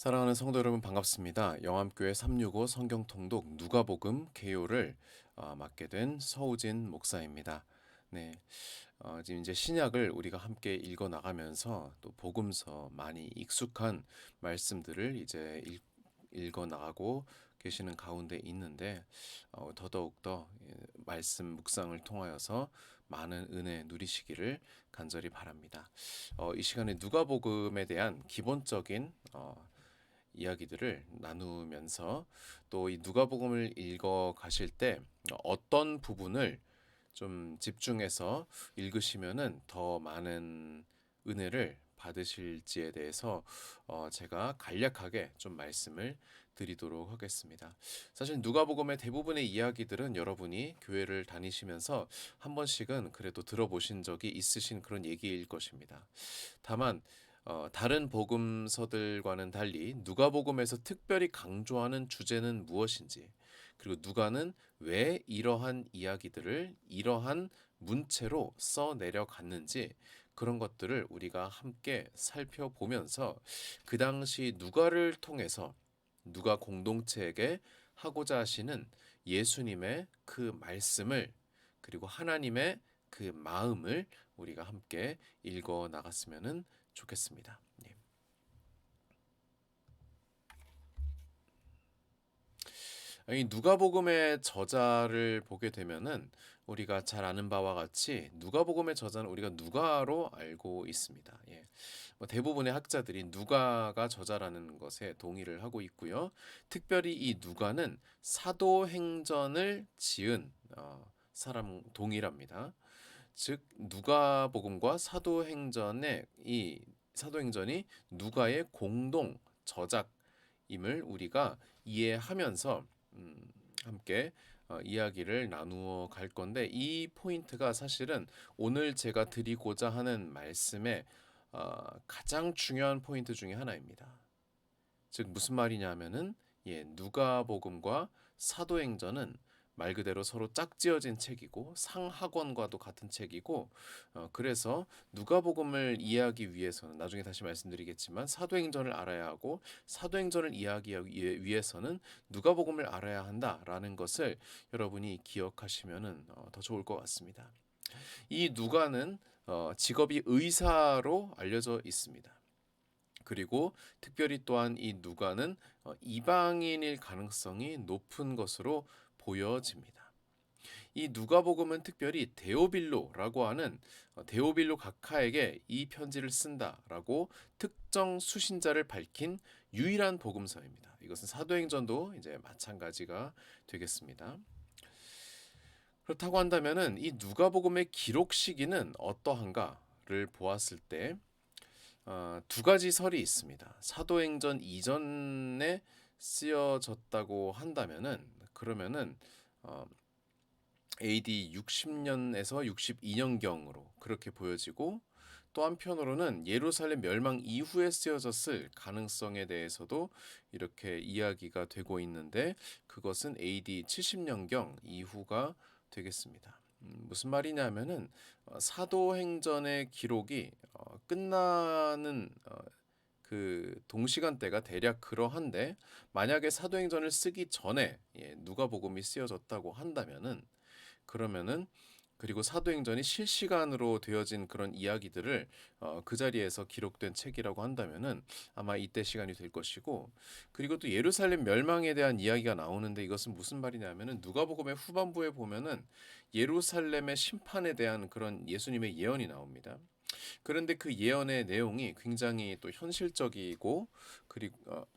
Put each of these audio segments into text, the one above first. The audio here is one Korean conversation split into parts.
사랑하는 성도 여러분 반갑습니다. 영암교회 365 성경통독 누가복음 개요를 맡게 된 서우진 목사입니다. 네, 지금 이제 신약을 우리가 함께 읽어 나가면서 또 복음서 많이 익숙한 말씀들을 이제 읽어 나가고 계시는 가운데 있는데 더더욱더 말씀 묵상을 통하여서 많은 은혜 누리시기를 간절히 바랍니다. 이 시간에 누가복음에 대한 기본적인 이야기들을 나누면서 또 이 누가복음을 읽어 가실 때 어떤 부분을 좀 집중해서 읽으시면은 더 많은 은혜를 받으실지에 대해서 제가 간략하게 좀 말씀을 드리도록 하겠습니다. 사실 누가복음의 대부분의 이야기들은 여러분이 교회를 다니시면서 한 번씩은 그래도 들어보신 적이 있으신 그런 얘기일 것입니다. 다만 다른 복음서들과는 달리 누가복음에서 특별히 강조하는 주제는 무엇인지, 그리고 누가는 왜 이러한 이야기들을 이러한 문체로 써 내려갔는지, 그런 것들을 우리가 함께 살펴보면서 그 당시 누가를 통해서 누가 공동체에게 하고자 하시는 예수님의 그 말씀을, 그리고 하나님의 그 마음을 우리가 함께 읽어 나갔으면 좋겠습니다. 예. 이 누가복음의 저자를 보게 되면은 우리가 잘 아는 바와 같이 누가복음의 저자는 우리가 누가로 알고 있습니다. 예. 대부분의 학자들이 누가가 저자라는 것에 동의를 하고 있고요. 특별히 이 누가는 사도행전을 지은 사람 동일합니다. 즉 누가복음과 사도행전이 누가의 공동 저작임을 우리가 이해하면서 함께 이야기를 나누어 갈 건데, 이 포인트가 사실은 오늘 제가 드리고자 하는 말씀의 가장 중요한 포인트 중에 하나입니다. 즉 무슨 말이냐면은 누가복음과 사도행전은 말 그대로 서로 짝지어진 책이고 상하권과도 같은 책이고, 그래서 누가복음을 이해하기 위해서는 나중에 다시 말씀드리겠지만 사도행전을 알아야 하고, 사도행전을 이해하기 위해서는 누가복음을 알아야 한다라는 것을 여러분이 기억하시면은 더 좋을 것 같습니다. 이 누가는 직업이 의사로 알려져 있습니다. 그리고 특별히 또한 이 누가는 이방인일 가능성이 높은 것으로 보여집니다. 이 누가복음은 특별히 데오빌로라고 하는 데오빌로 각하에게 이 편지를 쓴다라고 특정 수신자를 밝힌 유일한 복음서입니다. 이것은 사도행전도 이제 마찬가지가 되겠습니다. 그렇다고 한다면은 이 누가복음의 기록 시기는 어떠한가를 보았을 때 두 가지 설이 있습니다. 사도행전 이전에 쓰여졌다고 한다면은, 그러면은 어, AD 60년에서 62년경으로 그렇게 보여지고, 또 한편으로는 예루살렘 멸망 이후에 쓰여졌을 가능성에 대해서도 이렇게 이야기가 되고 있는데, 그것은 AD 70년경 이후가 되겠습니다. 무슨 말이냐면은 사도행전의 기록이 끝나는 그 동시간대가 대략 그러한데, 만약에 사도행전을 쓰기 전에 누가복음이 쓰여졌다고 한다면은, 그러면은 그리고 사도행전이 실시간으로 되어진 그런 이야기들을 그 자리에서 기록된 책이라고 한다면은 아마 이때 시간이 될 것이고, 그리고 또 예루살렘 멸망에 대한 이야기가 나오는데, 이것은 무슨 말이냐면은 누가복음의 후반부에 보면은 예루살렘의 심판에 대한 그런 예수님의 예언이 나옵니다. 그런데 그 예언의 내용이 굉장히 또 현실적이고, 그리고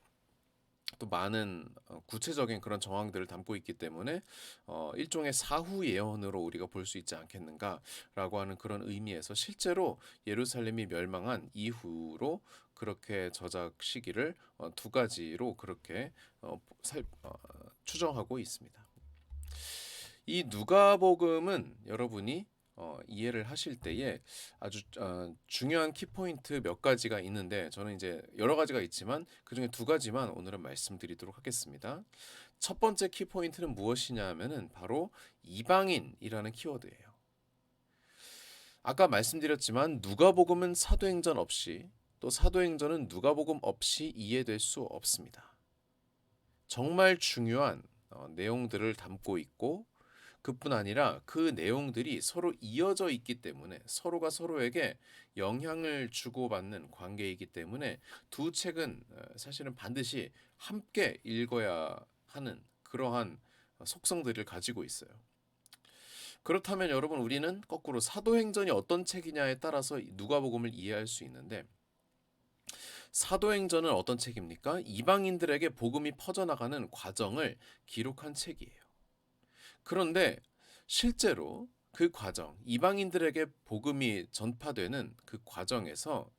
또 많은 구체적인 그런 정황들을 담고 있기 때문에 일종의 사후 예언으로 우리가 볼 수 있지 않겠는가라고 하는 그런 의미에서 실제로 예루살렘이 멸망한 이후로 그렇게 저작 시기를 두 가지로 그렇게 추정하고 있습니다. 이 누가복음은 여러분이 이해를 하실 때에 아주 중요한 키포인트 몇 가지가 있는데, 저는 이제 여러 가지가 있지만 그 중에 두 가지만 오늘은 말씀드리도록 하겠습니다. 첫 번째 키포인트는 무엇이냐 하면은 바로 이방인이라는 키워드예요. 아까 말씀드렸지만 누가복음은 사도행전 없이, 또 사도행전은 누가복음 없이 이해될 수 없습니다. 정말 중요한 내용들을 담고 있고 그뿐 아니라 그 내용들이 서로 이어져 있기 때문에 서로가 서로에게 영향을 주고받는 관계이기 때문에 두 책은 사실은 반드시 함께 읽어야 하는 그러한 속성들을 가지고 있어요. 그렇다면 여러분 우리는 거꾸로 사도행전이 어떤 책이냐에 따라서 누가복음을 이해할 수 있는데 사도행전은 어떤 책입니까? 이방인들에게 복음이 퍼져나가는 과정을 기록한 책이에요. 그런데 실제로 그 과정, 이방인들에게 복음이 전파되는 그 과정에서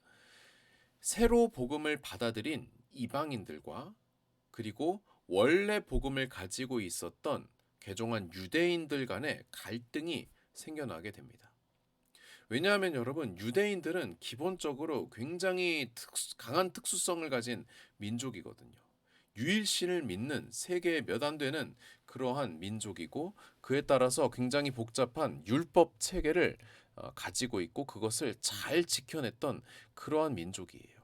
새로 복음을 받아들인 이방인들과 그리고 원래 복음을 가지고 있었던 개종한 유대인들 간의 갈등이 생겨나게 됩니다. 왜냐하면 여러분 유대인들은 기본적으로 굉장히 강한 특수성을 가진 민족이거든요. 유일신을 믿는 세계에 몇 안 되는 그러한 민족이고 그에 따라서 굉장히 복잡한 율법 체계를 가지고 있고 그것을 잘 지켜냈던 그러한 민족이에요.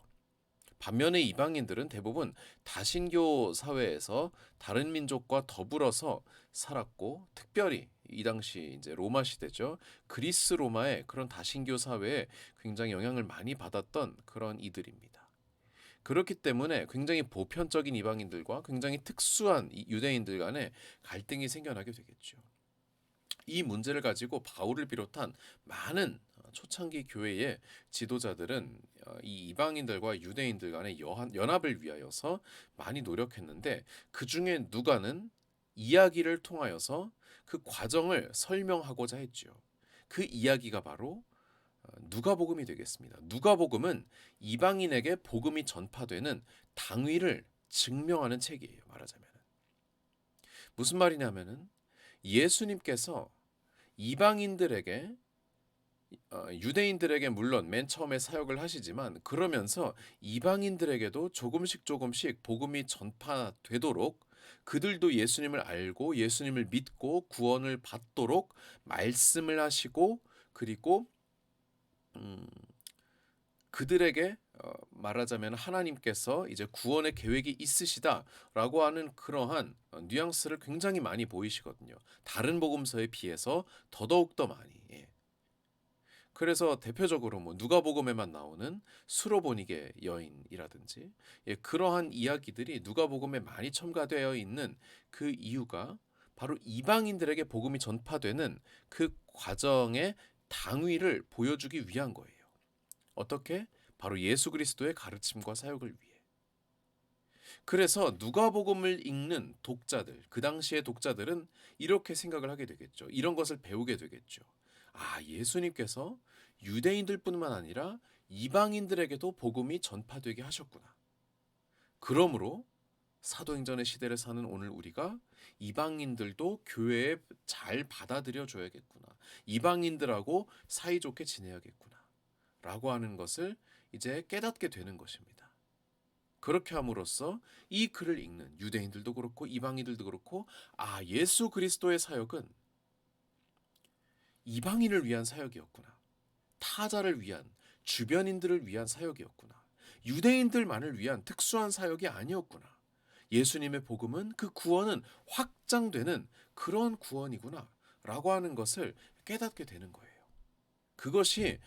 반면에 이방인들은 대부분 다신교 사회에서 다른 민족과 더불어서 살았고 특별히 이 당시 이제 로마 시대죠. 그리스 로마의 그런 다신교 사회에 굉장히 영향을 많이 받았던 그런 이들입니다. 그렇기 때문에 굉장히 보편적인 이방인들과 굉장히 특수한 유대인들 간의 갈등이 생겨나게 되겠죠. 이 문제를 가지고 바울을 비롯한 많은 초창기 교회의 지도자들은 이 이방인들과 유대인들 간의 연합을 위하여서 많이 노력했는데 그 중에 누가는 이야기를 통하여서 그 과정을 설명하고자 했죠. 그 이야기가 바로 누가복음이 되겠습니다. 누가복음은 이방인에게 복음이 전파되는 당위를 증명하는 책이에요. 말하자면 무슨 말이냐면은 예수님께서 이방인들에게 유대인들에게 물론 맨 처음에 사역을 하시지만 그러면서 이방인들에게도 조금씩 복음이 전파되도록 그들도 예수님을 알고 예수님을 믿고 구원을 받도록 말씀을 하시고 그리고 그들에게 말하자면 하나님께서 이제 구원의 계획이 있으시다라고 하는 그러한 뉘앙스를 굉장히 많이 보이시거든요. 다른 복음서에 비해서 더더욱 더 많이. 예. 그래서 대표적으로 뭐 누가복음에만 나오는 수로보니게 여인이라든지 그러한 이야기들이 누가복음에 많이 첨가되어 있는 그 이유가 바로 이방인들에게 복음이 전파되는 그 과정의 당위를 보여주기 위한 거예요. 어떻게? 바로 예수 그리스도의 가르침과 사역을 위해. 그래서 누가복음을 읽는 독자들, 그 당시의 독자들은 이렇게 생각을 하게 되겠죠. 이런 것을 배우게 되겠죠. 아, 예수님께서 유대인들뿐만 아니라 이방인들에게도 복음이 전파되게 하셨구나. 그러므로 사도행전의 시대를 사는 오늘 우리가 이방인들도 교회에 잘 받아들여 줘야겠구나. 이방인들하고 사이좋게 지내야겠구나. 라고 하는 것을 이제 깨닫게 되는 것입니다. 그렇게 함으로써 이 글을 읽는 유대인들도 그렇고 이방인들도 그렇고 아, 예수 그리스도의 사역은 이방인을 위한 사역이었구나. 타자를 위한 주변인들을 위한 사역이었구나. 유대인들만을 위한 특수한 사역이 아니었구나. 예수님의 복음은 그 구원은 확장되는 그런 구원이구나 라고 하는 것을 깨닫게 되는 거예요. 그것이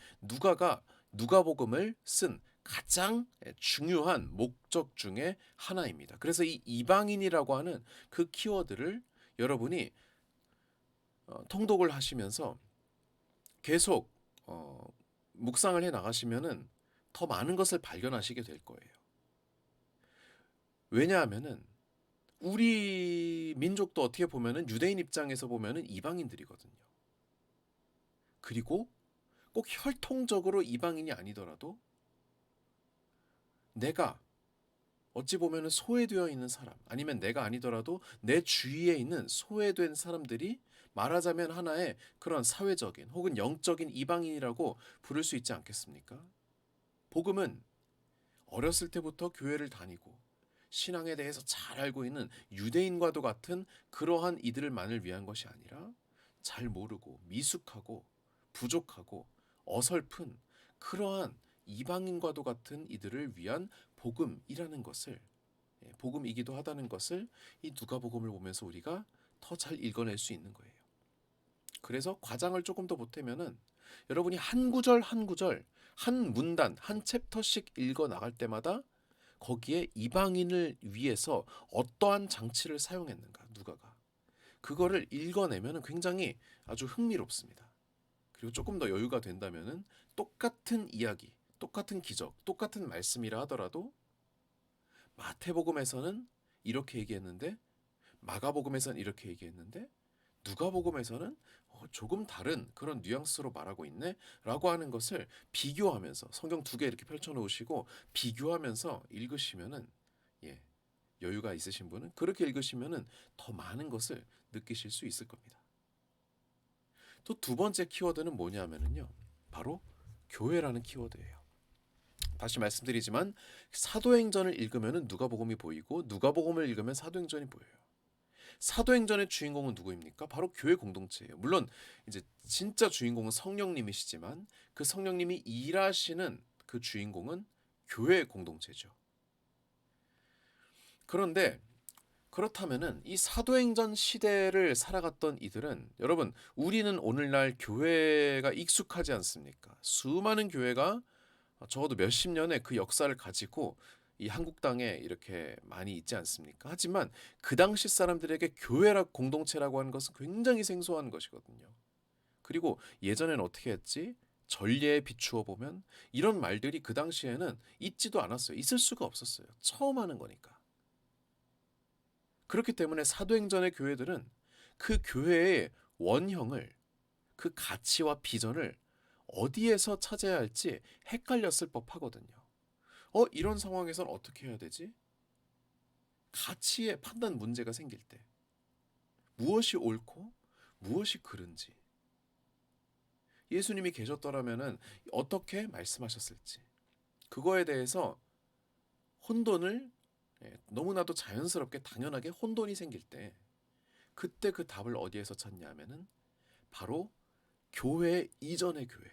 누가복음을 쓴 가장 중요한 목적 중에 하나입니다. 그래서 이 이방인이라고 하는 그 키워드를 여러분이 통독을 하시면서 계속 묵상을 해 나가시면은 더 많은 것을 발견하시게 될 거예요. 왜냐하면은 우리 민족도 어떻게 보면은 유대인 입장에서 보면은 이방인들이거든요. 그리고 꼭 혈통적으로 이방인이 아니더라도 내가 어찌 보면은 소외되어 있는 사람 아니면 내가 아니더라도 내 주위에 있는 소외된 사람들이 말하자면 하나의 그런 사회적인 혹은 영적인 이방인이라고 부를 수 있지 않겠습니까? 복음은 어렸을 때부터 교회를 다니고 신앙에 대해서 잘 알고 있는 유대인과도 같은 그러한 이들만을 위한 것이 아니라 잘 모르고 미숙하고 부족하고 어설픈 그러한 이방인과도 같은 이들을 위한 복음이라는 것을, 복음이기도 하다는 것을 이 누가복음을 보면서 우리가 더 잘 읽어낼 수 있는 거예요. 그래서 과장을 조금 더 보태면은 여러분이 한 구절 한 구절, 한 문단, 한 챕터씩 읽어 나갈 때마다 거기에 이방인을 위해서 어떠한 장치를 사용했는가, 누가가. 그거를 읽어내면 굉장히 아주 흥미롭습니다. 그리고 조금 더 여유가 된다면은 똑같은 이야기, 똑같은 기적, 똑같은 말씀이라 하더라도 마태복음에서는 이렇게 얘기했는데 마가복음에서는 이렇게 얘기했는데 누가복음에서는 조금 다른 그런 뉘앙스로 말하고 있네 라고 하는 것을 비교하면서 성경 두 개 이렇게 펼쳐놓으시고 비교하면서 읽으시면은, 예, 여유가 있으신 분은 그렇게 읽으시면은 더 많은 것을 느끼실 수 있을 겁니다. 또 두 번째 키워드는 뭐냐면은요, 바로 교회라는 키워드예요. 다시 말씀드리지만 사도행전을 읽으면은 누가복음이 보이고 누가복음을 읽으면 사도행전이 보여요. 사도행전의 주인공은 누구입니까? 바로 교회 공동체예요. 물론 이제 진짜 주인공은 성령님이시지만 그 성령님이 일하시는 그 주인공은 교회 공동체죠. 그런데 그렇다면은 이 사도행전 시대를 살아갔던 이들은, 여러분, 우리는 오늘날 교회가 익숙하지 않습니까? 수많은 교회가 적어도 몇십 년의 그 역사를 가지고 이 한국 땅에 이렇게 많이 있지 않습니까? 하지만 그 당시 사람들에게 교회라 공동체라고 하는 것은 굉장히 생소한 것이거든요. 그리고 예전에는 어떻게 했지? 전례에 비추어 보면 이런 말들이 그 당시에는 있지도 않았어요. 있을 수가 없었어요. 처음 하는 거니까. 그렇기 때문에 사도행전의 교회들은 그 교회의 원형을, 그 가치와 비전을 어디에서 찾아야 할지 헷갈렸을 법하거든요. 이런 상황에선 어떻게 해야 되지? 가치의 판단 문제가 생길 때 무엇이 옳고 무엇이 그른지, 예수님이 계셨더라면은 어떻게 말씀하셨을지, 그거에 대해서 혼돈을, 너무나도 자연스럽게 당연하게 혼돈이 생길 때 그때 그 답을 어디에서 찾냐 하면은 바로 교회 이전의 교회,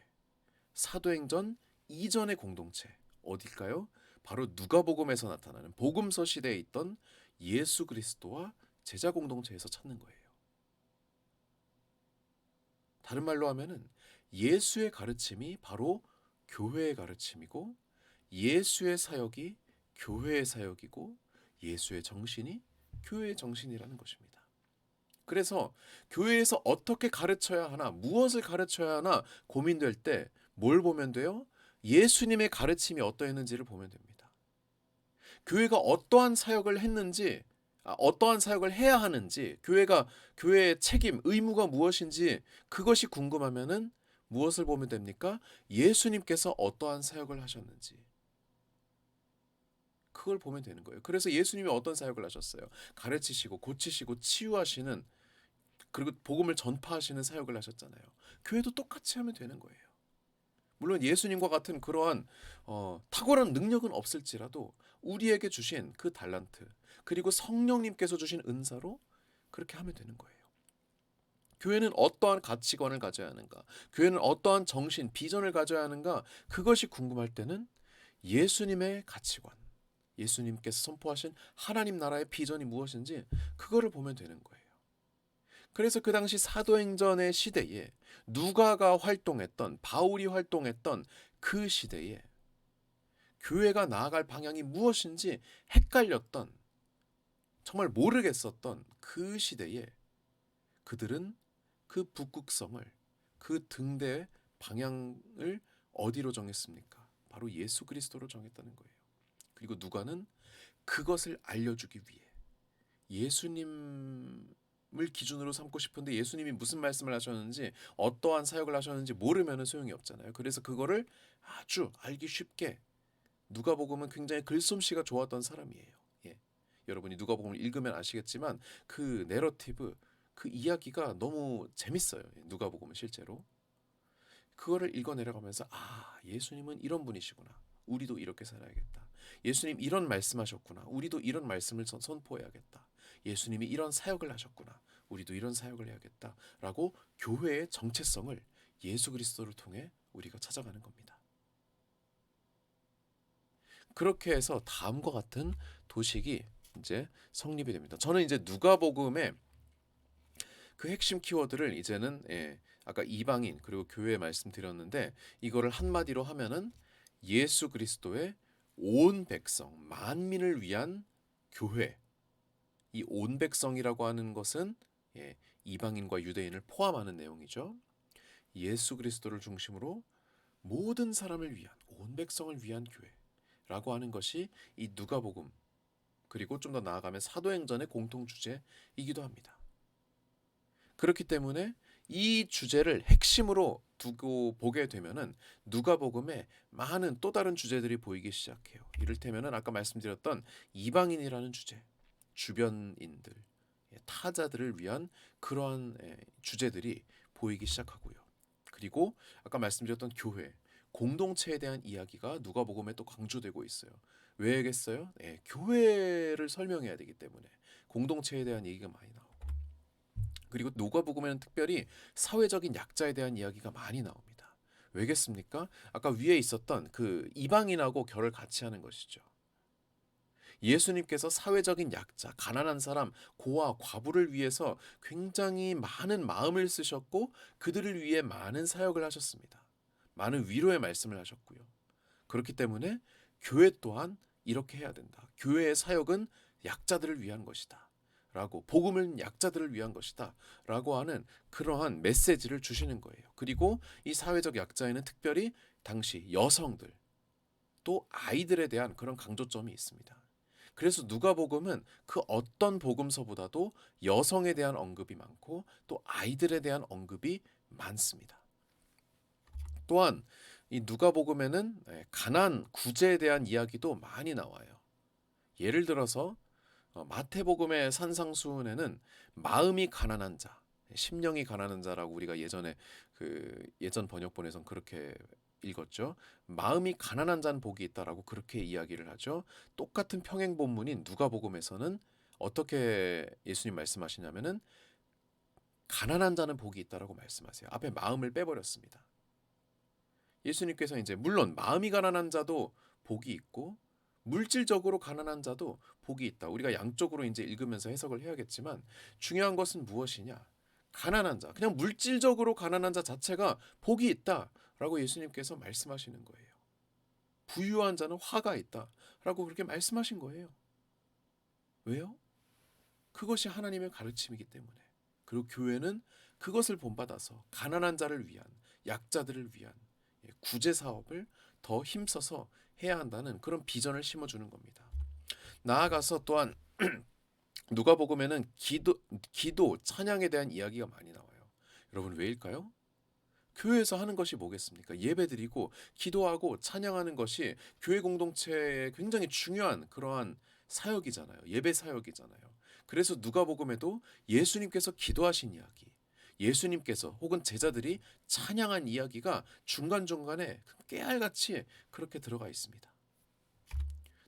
사도행전 이전의 공동체, 어딜까요? 바로 누가복음에서 나타나는 복음서 시대에 있던 예수 그리스도와 제자 공동체에서 찾는 거예요. 다른 말로 하면은 예수의 가르침이 바로 교회의 가르침이고, 예수의 사역이 교회의 사역이고, 예수의 정신이 교회의 정신이라는 것입니다. 그래서 교회에서 어떻게 가르쳐야 하나, 무엇을 가르쳐야 하나 고민될 때 뭘 보면 돼요? 예수님의 가르침이 어떠했는지를 보면 됩니다. 교회가 어떠한 사역을 했는지, 어떠한 사역을 해야 하는지, 교회의 책임, 의무가 무엇인지 그것이 궁금하면은 무엇을 보면 됩니까? 예수님께서 어떠한 사역을 하셨는지 그걸 보면 되는 거예요. 그래서 예수님이 어떤 사역을 하셨어요? 가르치시고 고치시고 치유하시는, 그리고 복음을 전파하시는 사역을 하셨잖아요. 교회도 똑같이 하면 되는 거예요. 물론 예수님과 같은 그러한 탁월한 능력은 없을지라도 우리에게 주신 그 달란트, 그리고 성령님께서 주신 은사로 그렇게 하면 되는 거예요. 교회는 어떠한 가치관을 가져야 하는가? 교회는 어떠한 정신, 비전을 가져야 하는가? 그것이 궁금할 때는 예수님의 가치관, 예수님께서 선포하신 하나님 나라의 비전이 무엇인지 그거를 보면 되는 거예요. 그래서 그 당시 사도행전의 시대에 누가가 활동했던, 바울이 활동했던 그 시대에 교회가 나아갈 방향이 무엇인지 헷갈렸던, 정말 모르겠었던 그 시대에 그들은 그 북극성을, 그 등대의 방향을 어디로 정했습니까? 바로 예수 그리스도로 정했다는 거예요. 그리고 누가는 그것을 알려주기 위해 예수님을 기준으로 삼고 싶은데 예수님이 무슨 말씀을 하셨는지, 어떠한 사역을 하셨는지 모르면 소용이 없잖아요. 그래서 그거를 아주 알기 쉽게, 누가복음은 굉장히 글솜씨가 좋았던 사람이에요. 예. 여러분이 누가복음을 읽으면 아시겠지만 그 내러티브, 그 이야기가 너무 재밌어요. 누가복음은 실제로. 그거를 읽어 내려가면서 예수님은 이런 분이시구나. 우리도 이렇게 살아야겠다. 예수님 이런 말씀하셨구나. 우리도 이런 말씀을 선포해야겠다. 예수님이 이런 사역을 하셨구나. 우리도 이런 사역을 해야겠다. 라고 교회의 정체성을 예수 그리스도를 통해 우리가 찾아가는 겁니다. 그렇게 해서 다음과 같은 도식이 이제 성립이 됩니다. 저는 이제 누가복음의 그 핵심 키워드를 이제는 아까 이방인 그리고 교회 말씀드렸는데 이거를 한마디로 하면은 예수 그리스도의 온 백성 만민을 위한 교회. 이 온 백성이라고 하는 것은 이방인과 유대인을 포함하는 내용이죠. 예수 그리스도를 중심으로 모든 사람을 위한 온 백성을 위한 교회라고 하는 것이 이 누가복음 그리고 좀 더 나아가면 사도행전의 공통 주제이기도 합니다. 그렇기 때문에 이 주제를 핵심으로 두고 보게 되면은 누가복음에 많은 또 다른 주제들이 보이기 시작해요. 이를테면은 아까 말씀드렸던 이방인이라는 주제, 주변인들, 타자들을 위한 그러한 주제들이 보이기 시작하고요. 그리고 아까 말씀드렸던 교회, 공동체에 대한 이야기가 누가복음에 또 강조되고 있어요. 왜겠어요? 교회를 설명해야 되기 때문에 공동체에 대한 얘기가 많이 나와요. 그리고 누가복음에는 특별히 사회적인 약자에 대한 이야기가 많이 나옵니다. 왜겠습니까? 아까 위에 있었던 그 이방인하고 결을 같이 하는 것이죠. 예수님께서 사회적인 약자, 가난한 사람, 고아, 과부를 위해서 굉장히 많은 마음을 쓰셨고 그들을 위해 많은 사역을 하셨습니다. 많은 위로의 말씀을 하셨고요. 그렇기 때문에 교회 또한 이렇게 해야 된다. 교회의 사역은 약자들을 위한 것이다. 라고 복음은 약자들을 위한 것이다. 라고 하는 그러한 메시지를 주시는 거예요. 그리고 이 사회적 약자에는 특별히 당시 여성들 또 아이들에 대한 그런 강조점이 있습니다. 그래서 누가복음은 그 어떤 복음서보다도 여성에 대한 언급이 많고 또 아이들에 대한 언급이 많습니다. 또한 이 누가복음에는 가난 구제에 대한 이야기도 많이 나와요. 예를 들어서 마태복음의 산상수훈에는 마음이 가난한 자, 심령이 가난한 자라고 우리가 예전에 그 예전 번역본에선 그렇게 읽었죠. 마음이 가난한 자는 복이 있다라고 그렇게 이야기를 하죠. 똑같은 평행 본문인 누가복음에서는 어떻게 예수님 말씀하시냐면은 가난한 자는 복이 있다라고 말씀하세요. 앞에 마음을 빼버렸습니다. 예수님께서 이제 물론 마음이 가난한 자도 복이 있고 물질적으로 가난한 자도 복이 있다. 우리가 양쪽으로 이제 읽으면서 해석을 해야겠지만 중요한 것은 무엇이냐? 가난한 자, 그냥 물질적으로 가난한 자 자체가 복이 있다라고 예수님께서 말씀하시는 거예요. 부유한 자는 화가 있다라고 그렇게 말씀하신 거예요. 왜요? 그것이 하나님의 가르침이기 때문에. 그리고 교회는 그것을 본받아서 가난한 자를 위한 약자들을 위한 구제 사업을 더 힘써서 해야 한다는 그런 비전을 심어주는 겁니다. 나아가서 또한 누가복음에는 기도, 찬양에 대한 이야기가 많이 나와요. 여러분 왜일까요? 교회에서 하는 것이 뭐겠습니까? 예배드리고 기도하고 찬양하는 것이 교회 공동체에 굉장히 중요한 그러한 사역이잖아요. 예배 사역이잖아요. 그래서 누가복음에도 예수님께서 기도하신 이야기, 예수님께서 혹은 제자들이 찬양한 이야기가 중간중간에 깨알같이 그렇게 들어가 있습니다.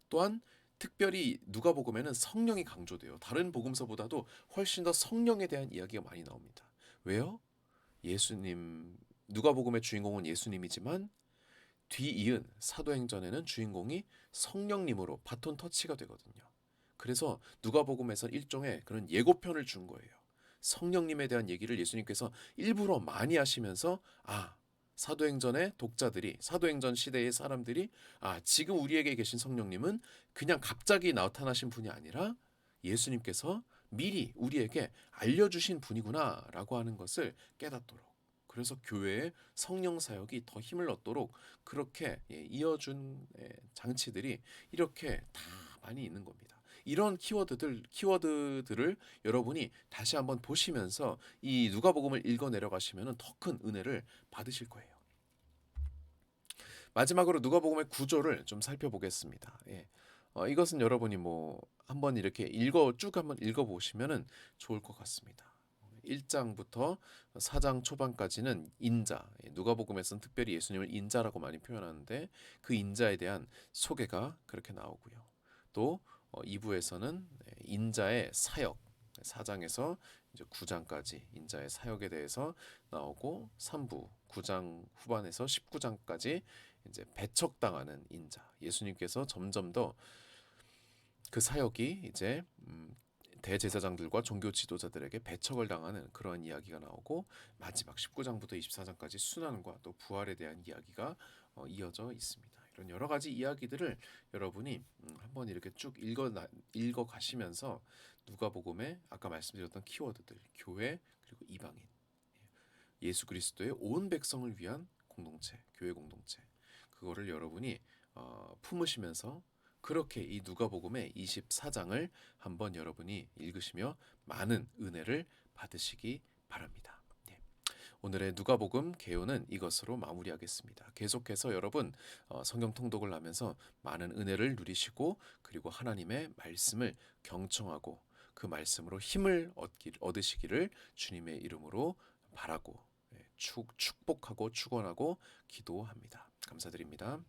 또한 특별히 누가복음에는 성령이 강조돼요. 다른 복음서보다도 훨씬 더 성령에 대한 이야기가 많이 나옵니다. 왜요? 예수님 누가복음의 주인공은 예수님이지만 뒤이은 사도행전에는 주인공이 성령님으로 바톤 터치가 되거든요. 그래서 누가복음에서 일종의 그런 예고편을 준 거예요. 성령님에 대한 얘기를 예수님께서 일부러 많이 하시면서 사도행전의 독자들이 사도행전 시대의 사람들이 지금 우리에게 계신 성령님은 그냥 갑자기 나타나신 분이 아니라 예수님께서 미리 우리에게 알려주신 분이구나라고 하는 것을 깨닫도록 그래서 교회의 성령 사역이 더 힘을 얻도록 그렇게 이어준 장치들이 이렇게 다 많이 있는 겁니다. 이런 키워드들을 여러분이 다시 한번 보시면서 이 누가복음을 읽어 내려가시면 더 큰 은혜를 받으실 거예요. 마지막으로 누가복음의 구조를 좀 살펴보겠습니다. 이것은 여러분이 한번 이렇게 쭉 한번 읽어보시면 좋을 것 같습니다. 1장부터 4장 초반까지는 인자, 누가복음에서는 특별히 예수님을 인자라고 많이 표현하는데 그 인자에 대한 소개가 그렇게 나오고요. 또 2부에서는 인자의 사역, 4장에서 이제 9장까지 인자의 사역에 대해서 나오고 3부 9장 후반에서 19장까지 이제 배척당하는 인자. 예수님께서 점점 더 그 사역이 이제 대제사장들과 종교 지도자들에게 배척을 당하는 그런 이야기가 나오고 마지막 19장부터 24장까지 순환과 또 부활에 대한 이야기가 이어져 있습니다. 이런 여러 가지 이야기들을 여러분이 한번 이렇게 쭉 읽어 가시면서 누가복음의 아까 말씀드렸던 키워드들 교회 그리고 이방인 예수 그리스도의 온 백성을 위한 공동체 교회 공동체 그거를 여러분이 품으시면서 그렇게 이 누가복음의 24장을 한번 여러분이 읽으시며 많은 은혜를 받으시기 바랍니다. 네. 오늘의 누가복음 개요는 이것으로 마무리하겠습니다. 계속해서 여러분 성경 통독을 하면서 많은 은혜를 누리시고 그리고 하나님의 말씀을 경청하고 그 말씀으로 힘을 얻으시기를 주님의 이름으로 바라고 축복하고 축원하고 기도합니다. 감사드립니다.